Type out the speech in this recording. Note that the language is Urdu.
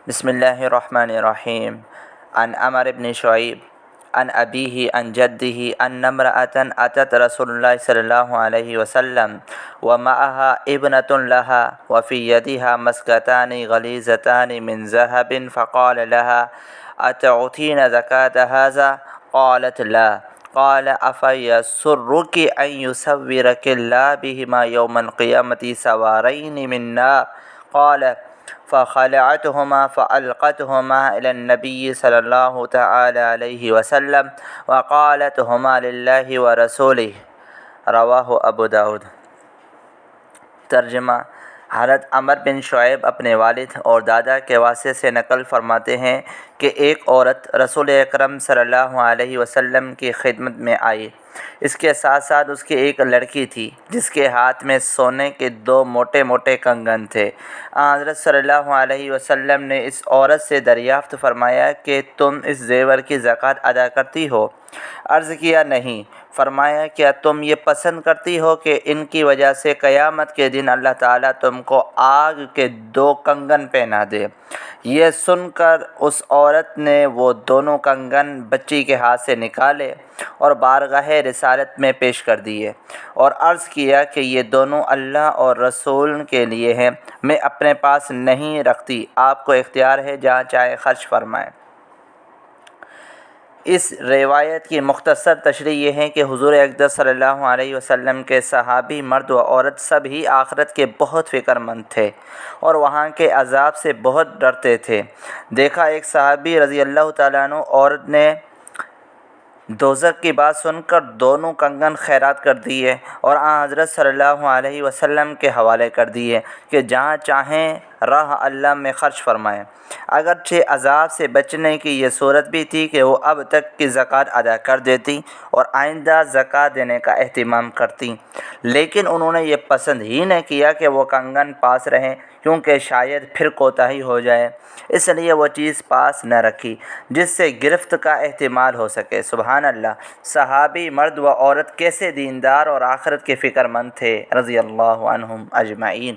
بسم اللہ الرحمن الرحیم عن عمر بن شعیب عن ابیہ عن جدہ ان امرأة اتت رسول اللہ صلی اللہ علیہ وسلم ومعها ابنة لها وفي يدها مسكتان غليظتان من ذهب فقال لها اتعطين زكاة هذا؟ قالت لا. قال افيسرك ان يصورك الله بهما يوم القيامة سوارين من نار؟ قال فخلعتهما فألقتهما إلى النبي صلى الله تعالى عليه وسلم وقالت هما لله ورسوله رواہ ابو داود۔ ترجمہ: حضرت عمر بن شعیب اپنے والد اور دادا کے واسطے سے نقل فرماتے ہیں کہ ایک عورت رسول اکرم صلی اللہ علیہ وسلم کی خدمت میں آئی۔ اس کے ساتھ ساتھ اس کی ایک لڑکی تھی جس کے ہاتھ میں سونے کے دو موٹے موٹے کنگن تھے۔ حضرت صلی اللہ علیہ وسلم نے اس عورت سے دریافت فرمایا کہ تم اس زیور کی زکوٰۃ ادا کرتی ہو؟ عرض کیا نہیں۔ فرمایا کیا تم یہ پسند کرتی ہو کہ ان کی وجہ سے قیامت کے دن اللہ تعالیٰ تم کو آگ کے دو کنگن پہنا دے؟ یہ سن کر اس عورت نے وہ دونوں کنگن بچی کے ہاتھ سے نکالے اور بارگاہ رسالت میں پیش کر دیے اور عرض کیا کہ یہ دونوں اللہ اور رسول کے لیے ہیں، میں اپنے پاس نہیں رکھتی، آپ کو اختیار ہے، جہاں چاہے خرچ فرمائیں۔ اس روایت کی مختصر تشریح یہ ہے کہ حضور اقدس صلی اللہ علیہ وسلم کے صحابی مرد و عورت سب ہی آخرت کے بہت فکر مند تھے اور وہاں کے عذاب سے بہت ڈرتے تھے۔ دیکھا ایک صحابی رضی اللہ تعالیٰ عنہ عورت نے دوزخ کی بات سن کر دونوں کنگن خیرات کر دیے اور حضرت صلی اللہ علیہ وسلم کے حوالے کر دیے کہ جہاں چاہیں راہ اللہ میں خرچ فرمائیں۔ اگرچہ عذاب سے بچنے کی یہ صورت بھی تھی کہ وہ اب تک کی زکوٰۃ ادا کر دیتی اور آئندہ زکوٰۃ دینے کا اہتمام کرتی، لیکن انہوں نے یہ پسند ہی نہ کیا کہ وہ کنگن پاس رہیں کیونکہ شاید پھر کوتاہی ہو جائے، اس لیے وہ چیز پاس نہ رکھی جس سے گرفت کا احتمال ہو سکے۔ سبحان اللہ! صحابی مرد و عورت کیسے دیندار اور آخرت کے فکر مند تھے، رضی اللہ عنہم اجمعین۔